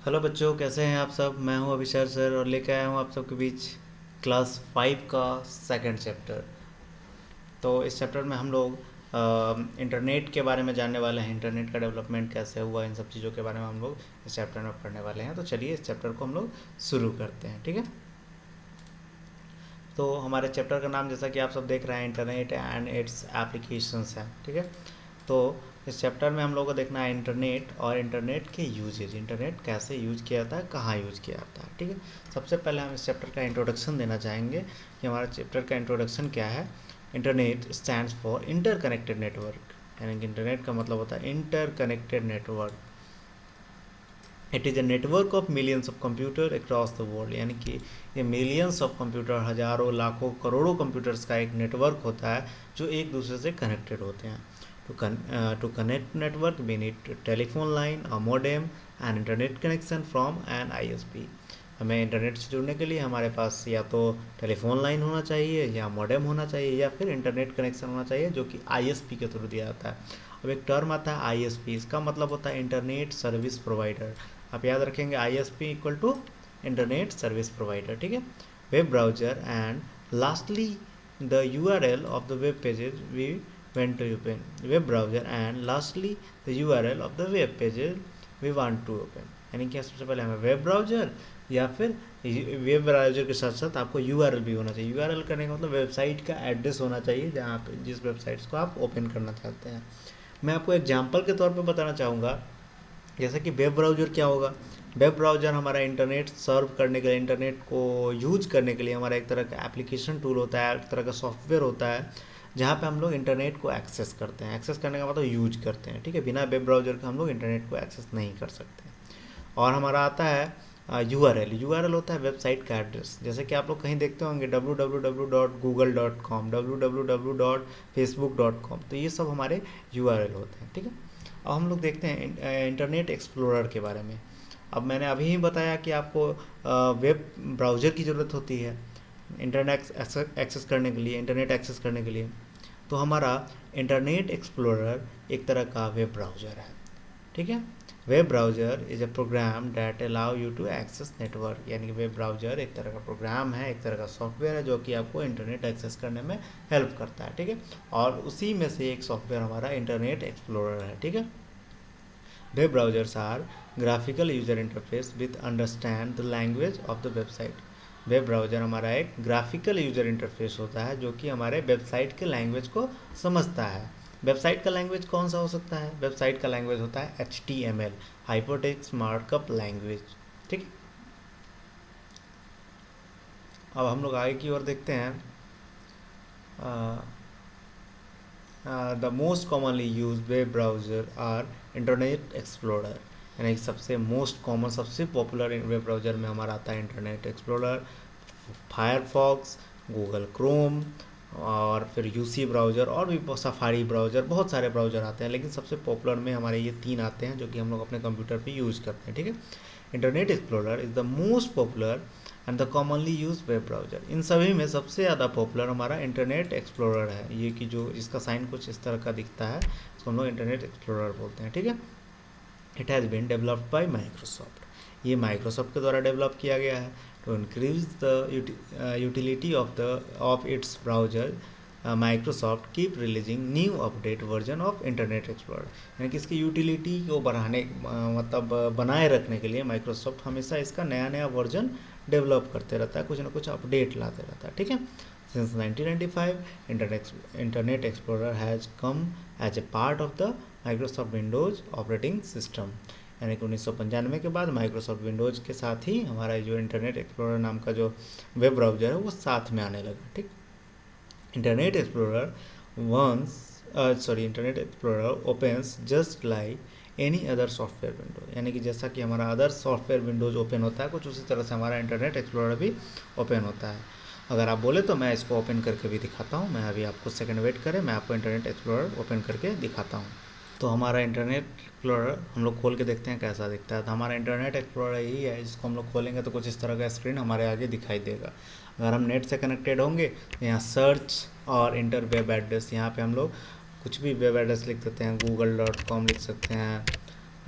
Hello बच्चों, कैसे हैं आप सब। मैं हूं अभिषेक सर और लेकर आया हूं आप सबके बीच क्लास 5 का सेकंड चैप्टर। तो इस चैप्टर में हम लोग इंटरनेट के बारे में जानने वाले हैं। इंटरनेट का डेवलपमेंट कैसे हुआ, इन सब चीज़ों के बारे में हम लोग इस चैप्टर में पढ़ने वाले हैं। तो चलिए इस चैप्टर को हम लोग शुरू करते हैं, ठीक है। तो हमारे चैप्टर का नाम, जैसा कि आप सब देख रहे हैं, इंटरनेट एंड इट्स एप्लीकेशंस है, ठीक है। तो इस चैप्टर में हम लोग को देखना है इंटरनेट और इंटरनेट के यूजेज। इंटरनेट कैसे यूज किया जाता है, कहाँ यूज किया जाता है, ठीक है। सबसे पहले हम इस चैप्टर का इंट्रोडक्शन देना चाहेंगे कि हमारा चैप्टर का इंट्रोडक्शन क्या है। Internet stands for inter connected network, यानी कि इंटरनेट का मतलब होता है inter connected network. It is a network of millions of computer across the world, यानी कि ये मिलियंस ऑफ कंप्यूटर, हज़ारों लाखों करोड़ों कंप्यूटर्स का एक नेटवर्क होता है जो एक दूसरे से कनेक्टेड होते हैं। To connect network we need telephone line, a modem and internet connection from an ISP. हमें इंटरनेट से जुड़ने के लिए हमारे पास या तो टेलीफोन लाइन होना चाहिए, या मॉडेम होना चाहिए, या फिर इंटरनेट कनेक्शन होना चाहिए जो कि आईएसपी के थ्रू दिया जाता है। अब एक टर्म आता है आईएसपी, इसका मतलब होता है इंटरनेट सर्विस प्रोवाइडर। आप याद रखेंगे ISP equal to internet service provider, ठीक है। Web browser and lastly the URL of the web pages we went to open. Web browser and lastly the URL of the web pages we want to open. यानी कि सबसे पहले हमें web browser या फिर web browser के साथ साथ आपको यूआरएल भी होना चाहिए। यूआरएल करने का मतलब वेबसाइट का एड्रेस होना चाहिए जहाँ पे जिस वेबसाइट्स को आप ओपन करना चाहते हैं। मैं आपको एग्जांपल के तौर पे बताना चाहूँगा, जैसे कि वेब ब्राउजर क्या होगा। वेब ब्राउजर हमारा इंटरनेट सर्व करने के लिए, इंटरनेट को यूज करने के लिए हमारा एक तरह का एप्लीकेशन टूल होता है, एक तरह का सॉफ्टवेयर होता है जहाँ पे हम लोग इंटरनेट को एक्सेस करते हैं। एक्सेस करने का मतलब यूज करते हैं, ठीक है। बिना वेब ब्राउजर के हम लोग इंटरनेट को एक्सेस नहीं कर सकते। और हमारा आता है यूआरएल। यूआरएल होता है वेबसाइट का एड्रेस। जैसे कि आप लोग कहीं देखते होंगे www.google.com, www.facebook.com, तो ये सब हमारे यूआरएल होते हैं, ठीक है। अब हम लोग देखते हैं इंटरनेट एक्सप्लोरर के बारे में। अब मैंने अभी ही बताया कि आपको वेब ब्राउज़र की ज़रूरत होती है इंटरनेट एक्सेस करने के लिए, इंटरनेट एक्सेस करने के लिए। तो हमारा इंटरनेट एक्सप्लोरर एक तरह का वेब ब्राउज़र है, ठीक है। Web browser is a program that allow you to access network, यानी कि वेब ब्राउज़र एक तरह का प्रोग्राम है, एक तरह का सॉफ्टवेयर है जो कि आपको इंटरनेट एक्सेस करने में हेल्प करता है, ठीक है। और उसी में से एक सॉफ्टवेयर हमारा इंटरनेट एक्सप्लोरर है, ठीक है। Web browsers are graphical user interface with understand the language of the website. Web browser हमारा एक ग्राफिकल यूज़र इंटरफेस होता है जो कि हमारे वेबसाइट के लैंग्वेज को समझता है। वेबसाइट का लैंग्वेज कौन सा हो सकता है? वेबसाइट का लैंग्वेज होता है HTML, हाइपरटेक्स्ट मार्कअप लैंग्वेज, ठीक है। अब हम लोग आगे की ओर देखते हैं। The most commonly use web browser are internet explorer, यानी कि सबसे मोस्ट कॉमन, सबसे पॉपुलर वेब ब्राउज़र में हमारा आता है internet explorer, Firefox, Google Chrome, और फिर यूसी ब्राउज़र, और भी सफारी ब्राउज़र, बहुत सारे ब्राउज़र आते हैं, लेकिन सबसे पॉपुलर में हमारे ये 3 आते हैं जो कि हम लोग अपने कंप्यूटर पे यूज़ करते हैं, ठीक है। Internet explorer is the most popular and the commonly use web browser. इन सभी में सबसे ज़्यादा पॉपुलर हमारा इंटरनेट एक्सप्लोरर है। ये कि जो इसका साइन कुछ इस तरह का दिखता है, इसको हम लोग इंटरनेट एक्सप्लोरर बोलते हैं, ठीक है। It has been developed by Microsoft, ये माइक्रोसॉफ्ट के द्वारा डेवलप किया गया है। To increase the utility of its browser, Microsoft keep releasing new update version of internet explorer, यानी कि इसकी यूटिलिटी को बढ़ाने, मतलब बनाए रखने के लिए माइक्रोसॉफ्ट हमेशा इसका नया नया वर्जन डेवलप करते रहता है, कुछ ना कुछ अपडेट लाते रहता है, ठीक है। Since 1995 internet explorer has come as a part of the Microsoft Windows operating system, यानी कि 1995 के बाद माइक्रोसॉफ्ट विंडोज़ के साथ ही हमारा जो इंटरनेट एक्सप्लोरर नाम का जो वेब ब्राउज़र है वो साथ में आने लगा, ठीक। Internet explorer internet explorer opens just like any other software window, यानी कि जैसा कि हमारा अदर सॉफ्टवेयर विंडोज़ ओपन होता है, कुछ उसी तरह से हमारा इंटरनेट एक्सप्लोरर भी ओपन होता है। अगर आप बोले तो मैं इसको ओपन करके भी दिखाता हूँ। मैं अभी आपको सेकंड वेट करें, मैं आपको इंटरनेट एक्सप्लोरर ओपन करके दिखाता हूँ। तो हमारा इंटरनेट एक्सप्लोरर हम लोग खोल के देखते हैं कैसा दिखता है। तो हमारा इंटरनेट एक्सप्लोरर यही है, जिसको हम लोग खोलेंगे तो कुछ इस तरह का स्क्रीन हमारे आगे दिखाई देगा। अगर हम नेट से कनेक्टेड होंगे तो यहाँ सर्च और इंटर वेब एड्रेस, यहाँ पे हम लोग कुछ भी वेब एड्रेस लिख देते हैं, google.com लिख सकते हैं,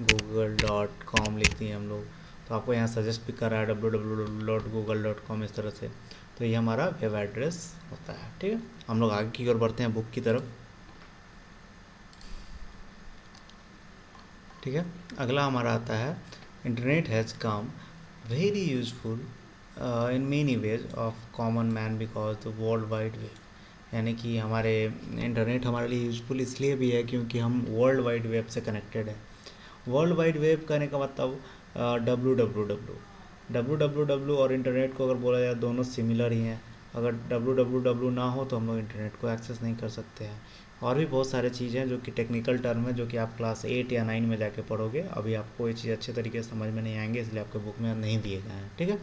google.com लिख दिए हम लोग। तो आपको यहाँ सजेस्ट भी कर रहा है www.google.com इस तरह से। तो ये हमारा वेब एड्रेस होता है। ठीक है, हम लोग आगे की ओर बढ़ते हैं बुक की तरफ। ठीक है, अगला हमारा आता है internet has come very useful in many ways of common man because the world wide web. यानी कि हमारे इंटरनेट हमारे लिए यूजफुल इसलिए भी है क्योंकि हम वर्ल्ड वाइड वेब से कनेक्टेड है। वर्ल्ड वाइड वेब कहने का मतलब डब्ल्यू और इंटरनेट को अगर बोला जाए दोनों सिमिलर ही हैं। अगर डब्ल्यू ना हो तो हम लोग इंटरनेट को एक्सेस नहीं कर सकते हैं। और भी बहुत सारे चीज़ें हैं जो कि टेक्निकल टर्म है, जो कि आप क्लास 8 या 9 में जाके पढ़ोगे। अभी आपको ये चीज़ अच्छे तरीके से समझ में नहीं आएंगे, इसलिए आपके बुक में नहीं दिए गए हैं। ठीक है,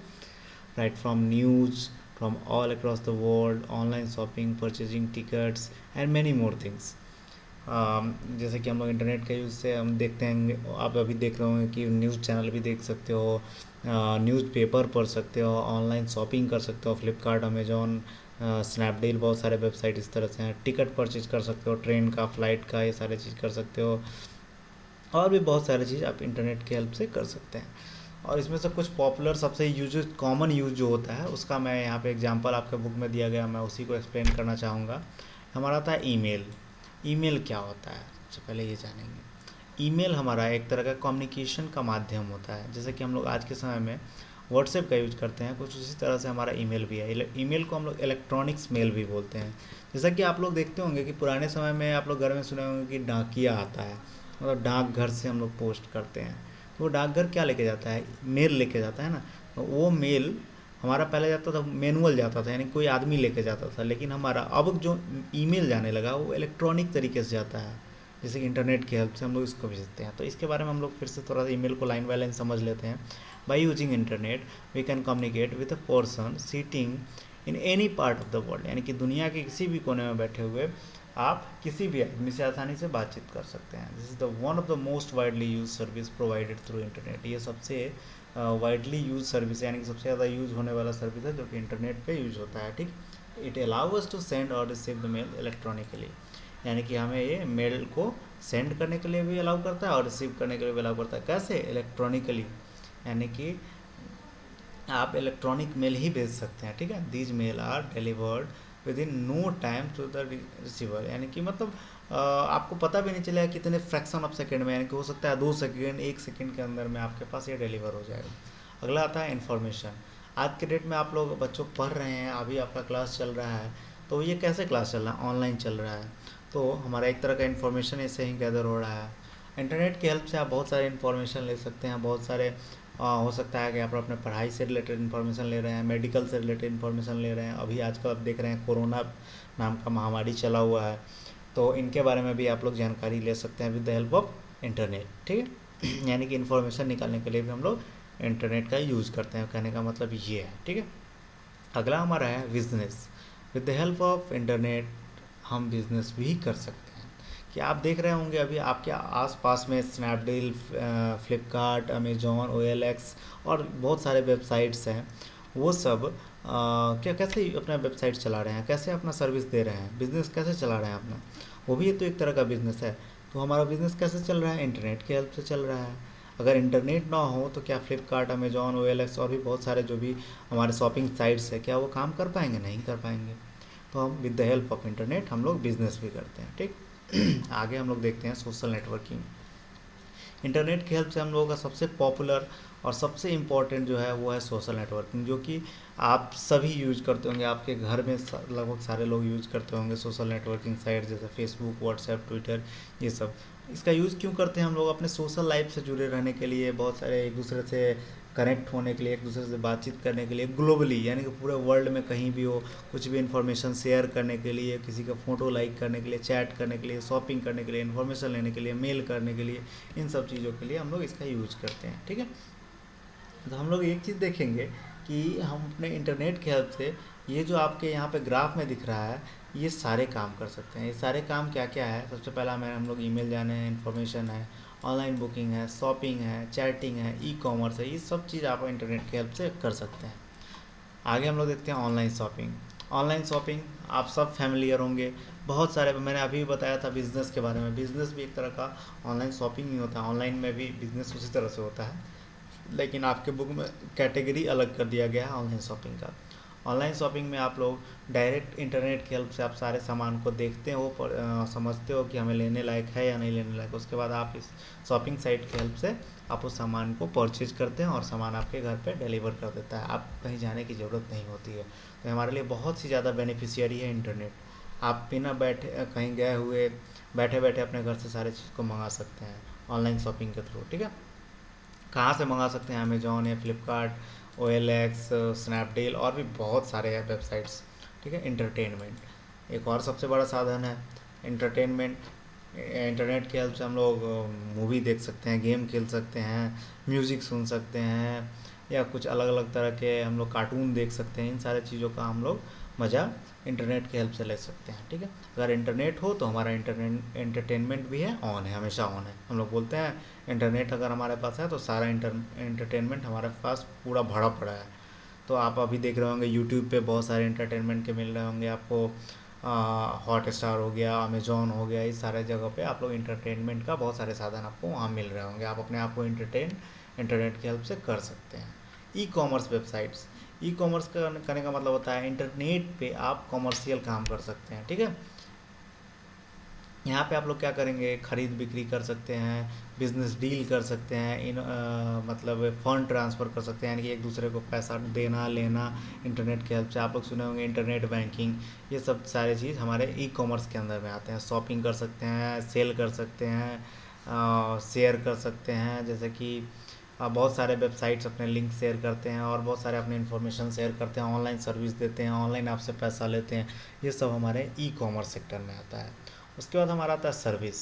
right from news from all across the world, online shopping, purchasing tickets and many more things. जैसे कि हम लोग इंटरनेट के यूज़ से हम देखते हैं, आप अभी देख रहे होंगे कि न्यूज़ चैनल भी देख सकते हो, न्यूज़पेपर पढ़ सकते हो, ऑनलाइन शॉपिंग कर सकते हो, फ्लिपकार्ट, अमेजोन, स्नैपडील, बहुत सारे वेबसाइट इस तरह से हैं। टिकट परचेज कर सकते हो, ट्रेन का, फ्लाइट का, ये सारे चीज़ कर सकते हो। और भी बहुत सारी चीज़ आप इंटरनेट की हेल्प से कर सकते हैं। और इसमें से कुछ पॉपुलर सबसे यूज कॉमन यूज जो होता है उसका मैं यहाँ पे एग्जांपल आपके बुक में दिया गया, मैं उसी को एक्सप्लेन करना चाहूँगा। हमारा था ईमेल। ईमेल क्या होता है सबसे पहले ये जानेंगे। ईमेल हमारा एक तरह का कम्युनिकेशन का माध्यम होता है। जैसे कि हम लोग आज के समय में व्हाट्सएप का यूज करते हैं, कुछ उसी तरह से हमारा ईमेल भी है। ईमेल को हम लोग इलेक्ट्रॉनिक्स मेल भी बोलते हैं। जैसा कि आप लोग देखते होंगे कि पुराने समय में आप लोग घर में सुने होंगे कि डाकिया आता है, मतलब डाकघर से हम लोग पोस्ट करते हैं। तो वो डाकघर क्या लेके जाता है, मेल लेके जाता है ना। तो वो मेल हमारा पहले जाता था, मैनुअल जाता था, यानी कोई आदमी लेके जाता था। लेकिन हमारा अब जो ईमेल जाने लगा वो इलेक्ट्रॉनिक तरीके से जाता है, जैसे कि इंटरनेट की हेल्प से हम लोग इसको भेजते हैं। तो इसके बारे में हम लोग फिर से थोड़ा सा ईमेल को लाइन बाय लाइन समझ लेते हैं। By using internet we can communicate with a person sitting in any part of the world. यानी कि दुनिया के किसी भी कोने में बैठे हुए आप किसी भी आदमी से आसानी से बातचीत कर सकते हैं। This is the one of the most widely use service provided through internet. ये सबसे वाइडली यूज सर्विस है, यानी कि सबसे ज़्यादा यूज होने वाला सर्विस है जो कि इंटरनेट पे यूज होता है। ठीक, it allow us to send और रिसीव द मेल इलेक्ट्रॉनिकली। यानी कि हमें ये मेल को सेंड करने के लिए भी अलाउ करता है और रिसीव करने के लिए भी अलाउ करता है। कैसे? इलेक्ट्रॉनिकली, यानी कि आप इलेक्ट्रॉनिक मेल ही भेज सकते हैं। ठीक है, these mail are delivered within no time to the receiver. यानी कि मतलब आपको पता भी नहीं चलेगा कितने फ्रैक्शन ऑफ सेकेंड में, यानी कि हो सकता है 2 सेकेंड 1 सेकेंड के अंदर में आपके पास ये डिलीवर हो जाएगा। अगला आता है इन्फॉर्मेशन। आज के डेट में आप लोग बच्चों पढ़ रहे हैं, अभी आपका क्लास चल रहा है, तो ये कैसे क्लास चल रहा है? ऑनलाइन चल रहा है। तो हमारा एक तरह का इन्फॉर्मेशन ऐसे ही गैदर हो रहा है। इंटरनेट की हेल्प से आप बहुत सारे इन्फॉर्मेशन ले सकते हैं। बहुत सारे हो सकता है कि आप अपने पढ़ाई से रिलेटेड इन्फॉर्मेशन ले रहे हैं, मेडिकल से रिलेटेड इन्फॉर्मेशन ले रहे हैं। अभी आजकल आप देख रहे हैं कोरोना नाम का महामारी चला हुआ है, तो इनके बारे में भी आप लोग जानकारी ले सकते हैं with the help of internet. ठीक है, यानी कि इन्फॉर्मेशन निकालने के लिए भी हम लोग इंटरनेट का यूज़ करते हैं, कहने का मतलब ये है। ठीक है, अगला हमारा है business. With the help of internet हम बिजनेस भी कर सकते हैं। कि आप देख रहे होंगे अभी आपके आसपास में स्नैपडील, फ्लिपकार्ट, अमेजोन, OLX और बहुत सारे वेबसाइट्स हैं। वो सब क्या कैसे अपना वेबसाइट चला रहे हैं, कैसे अपना सर्विस दे रहे हैं, बिज़नेस कैसे चला रहे हैं अपना, वो भी तो एक तरह का बिज़नेस है। तो हमारा बिज़नेस कैसे चल रहा है? इंटरनेट की हेल्प से चल रहा है। अगर इंटरनेट ना हो तो क्या फ्लिपकार्ट, अमेजोन, OLX और भी बहुत सारे जो भी हमारे शॉपिंग साइट्स है, क्या वो काम कर पाएंगे? नहीं कर पाएंगे। तो हम with the help of internet हम लोग बिजनेस भी करते हैं। ठीक आगे हम लोग देखते हैं सोशल नेटवर्किंग। इंटरनेट की हेल्प से हम लोगों का सबसे पॉपुलर और सबसे इम्पॉर्टेंट जो है वो है सोशल नेटवर्किंग, जो कि आप सभी यूज करते होंगे। आपके घर में लगभग सारे लोग यूज करते होंगे सोशल नेटवर्किंग साइट, जैसे फेसबुक, व्हाट्सएप, ट्विटर, ये सब। इसका यूज़ क्यों करते हैं हम लोग? अपने सोशल लाइफ से जुड़े रहने के लिए, बहुत सारे एक दूसरे से कनेक्ट होने के लिए, एक दूसरे से बातचीत करने के लिए, ग्लोबली यानी कि पूरे वर्ल्ड में कहीं भी हो, कुछ भी इन्फॉर्मेशन शेयर करने के लिए, किसी का फ़ोटो लाइक करने के लिए, चैट करने के लिए, शॉपिंग करने के लिए, इन्फॉर्मेशन लेने के लिए, मेल करने के लिए, इन सब चीज़ों के लिए हम लोग इसका यूज़ करते हैं। ठीक है, तो हम लोग एक चीज़ देखेंगे कि हम अपने इंटरनेट की हेल्प से ये जो आपके यहाँ पे ग्राफ में दिख रहा है, ये सारे काम कर सकते हैं। ये सारे काम क्या क्या है? सबसे पहला में हम लोग ईमेल जाने हैं, इन्फॉर्मेशन है, ऑनलाइन बुकिंग है, शॉपिंग है, चैटिंग है, ई-कॉमर्स है, ये सब चीज़ आप इंटरनेट की हेल्प से कर सकते हैं। आगे हम लोग देखते हैं ऑनलाइन शॉपिंग। ऑनलाइन शॉपिंग आप सब फैमिलियर होंगे। बहुत सारे, मैंने अभी भी बताया था बिज़नेस के बारे में, बिज़नेस भी एक तरह का ऑनलाइन शॉपिंग ही होता है। ऑनलाइन में भी बिज़नेस उसी तरह से होता है। लेकिन आपके बुक में कैटेगरी अलग कर दिया गया है ऑनलाइन शॉपिंग का। ऑनलाइन शॉपिंग में आप लोग डायरेक्ट इंटरनेट की हेल्प से आप सारे सामान को देखते हो, समझते हो कि हमें लेने लायक है या नहीं लेने लायक। उसके बाद आप इस शॉपिंग साइट की हेल्प से आप उस सामान को परचेज करते हैं और सामान आपके घर पे डिलीवर कर देता है, आप कहीं जाने की ज़रूरत नहीं होती है। तो हमारे लिए बहुत सी ज़्यादा बेनिफिशियरी है इंटरनेट। आप बिना बैठे कहीं गए हुए बैठे बैठे अपने घर से सारे चीज़ को मंगा सकते हैं ऑनलाइन शॉपिंग के थ्रू, ठीक है। कहाँ से मंगा सकते हैं? अमेजोन या फ्लिपकार्ट, OLX, स्नैपडील और भी बहुत सारे हैं वेबसाइट्स, ठीक है। इंटरटेनमेंट एक और सबसे बड़ा साधन है। इंटरटेनमेंट इंटरनेट की हेल्प से हम लोग मूवी देख सकते हैं, गेम खेल सकते हैं, म्यूज़िक सुन सकते हैं, या कुछ अलग अलग तरह के हम लोग कार्टून देख सकते हैं। इन सारे चीज़ों का हम लोग मज़ा इंटरनेट की हेल्प से ले सकते हैं, ठीक है। अगर इंटरनेट हो तो हमारा एंटरटेनमेंट भी है, ऑन है, हमेशा ऑन है। हम लोग बोलते हैं इंटरनेट अगर हमारे पास है तो सारा एंटरटेनमेंट हमारे पास पूरा भरा पड़ा है। तो आप अभी देख रहे होंगे यूट्यूब पे बहुत सारे एंटरटेनमेंट के मिल रहे होंगे आपको। हॉट स्टार हो गया, अमेजोन हो गया, इस सारे जगह पे आप लोग इंटरटेनमेंट का बहुत सारे साधन आपको वहाँ मिल रहे होंगे। आप अपने आप को इंटरनेट की हेल्प से कर सकते हैं। E commerce websites, e commerce करने का मतलब होता है इंटरनेट पे आप कॉमर्शियल काम कर सकते हैं, ठीक है। यहाँ पे आप लोग क्या करेंगे? खरीद बिक्री कर सकते हैं, बिजनेस डील कर सकते हैं, मतलब फंड ट्रांसफ़र कर सकते हैं, यानी कि एक दूसरे को पैसा देना लेना इंटरनेट की हेल्प से। आप लोग सुने होंगे इंटरनेट बैंकिंग, ये सब सारे चीज़ हमारे ई कॉमर्स के अंदर में आते हैं। शॉपिंग कर सकते हैं, सेल कर सकते हैं, शेयर कर सकते हैं, जैसे कि बहुत सारे वेबसाइट्स अपने लिंक शेयर करते हैं और बहुत सारे अपने इन्फॉर्मेशन शेयर करते हैं, ऑनलाइन सर्विस देते हैं, ऑनलाइन आपसे पैसा लेते हैं। ये सब हमारे ई कॉमर्स सेक्टर में आता है। उसके बाद हमारा आता है service.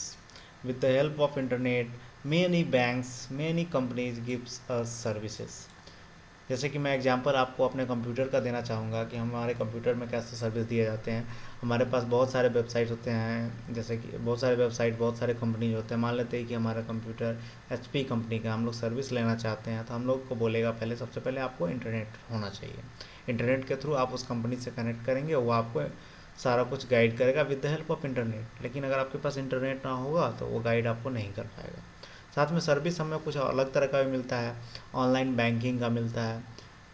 With the help of internet many banks many companies gives us services. जैसे कि मैं एग्जांपल आपको अपने कंप्यूटर का देना चाहूँगा कि हमारे कंप्यूटर में कैसे सर्विस दिए जाते हैं। हमारे पास बहुत सारे वेबसाइट होते हैं, जैसे कि बहुत सारे वेबसाइट बहुत सारे कंपनीज होते हैं। मान लेते हैं कि हमारा कंप्यूटर HP कंपनी का, हम लोग सर्विस लेना चाहते हैं तो हम लोग को बोलेगा पहले, सबसे पहले आपको इंटरनेट होना चाहिए। इंटरनेट के थ्रू आप उस कंपनी से कनेक्ट करेंगे, वो आपको सारा कुछ गाइड करेगा with the help of internet. लेकिन अगर आपके पास इंटरनेट ना होगा तो वो गाइड आपको नहीं कर पाएगा। साथ में सर्विस हमें कुछ अलग तरह का भी मिलता है। ऑनलाइन बैंकिंग का मिलता है,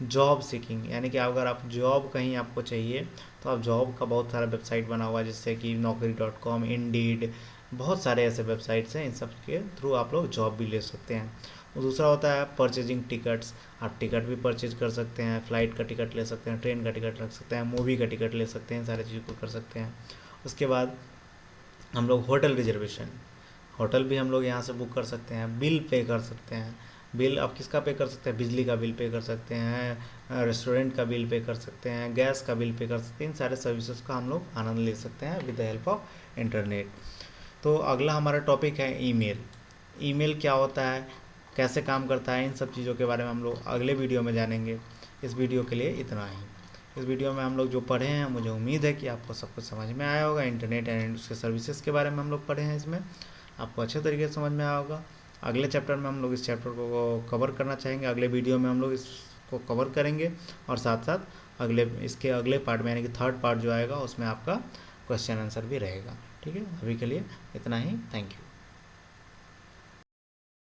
जॉब सीकिंग, यानी कि अगर आप जॉब कहीं आपको चाहिए तो आप जॉब का बहुत सारा वेबसाइट बना हुआ है, जैसे कि naukri.com, इंडीड, बहुत सारे ऐसे वेबसाइट्स हैं। इन सब के थ्रू आप लोग जॉब भी ले सकते हैं। और दूसरा होता है परचेजिंग टिकट्स। आप टिकट भी परचेज कर सकते हैं, फ़्लाइट का टिकट ले सकते हैं, ट्रेन का टिकट रख सकते हैं, मूवी का टिकट ले सकते हैं, सारी चीज़ों को कर सकते हैं। उसके बाद हम लोग होटल रिजर्वेशन, होटल भी हम लोग यहाँ से बुक कर सकते हैं। बिल पे कर सकते हैं, बिल आप किसका पे कर सकते हैं? बिजली का बिल पे कर सकते हैं, रेस्टोरेंट का बिल पे कर सकते हैं, गैस का बिल पे कर सकते हैं। इन सारे सर्विसेज का हम लोग आनंद ले सकते हैं with the help of internet. तो अगला हमारा टॉपिक है ईमेल। ईमेल क्या होता है, कैसे काम करता है, इन सब चीज़ों के बारे में हम लोग अगले वीडियो में जानेंगे। इस वीडियो के लिए इतना ही। इस वीडियो में हम लोग जो पढ़े हैं, मुझे उम्मीद है कि आपको सब कुछ समझ में आया होगा। इंटरनेट एंड उसके सर्विसेज के बारे में हम लोग पढ़े हैं, इसमें आपको अच्छे तरीके से समझ में आया होगा। अगले चैप्टर में हम लोग इस चैप्टर को कवर करना चाहेंगे, अगले वीडियो में हम लोग इसको कवर करेंगे, और साथ साथ इसके अगले पार्ट में, यानी कि थर्ड पार्ट जो आएगा, उसमें आपका क्वेश्चन आंसर भी रहेगा, ठीक है। अभी के लिए इतना ही, थैंक यू।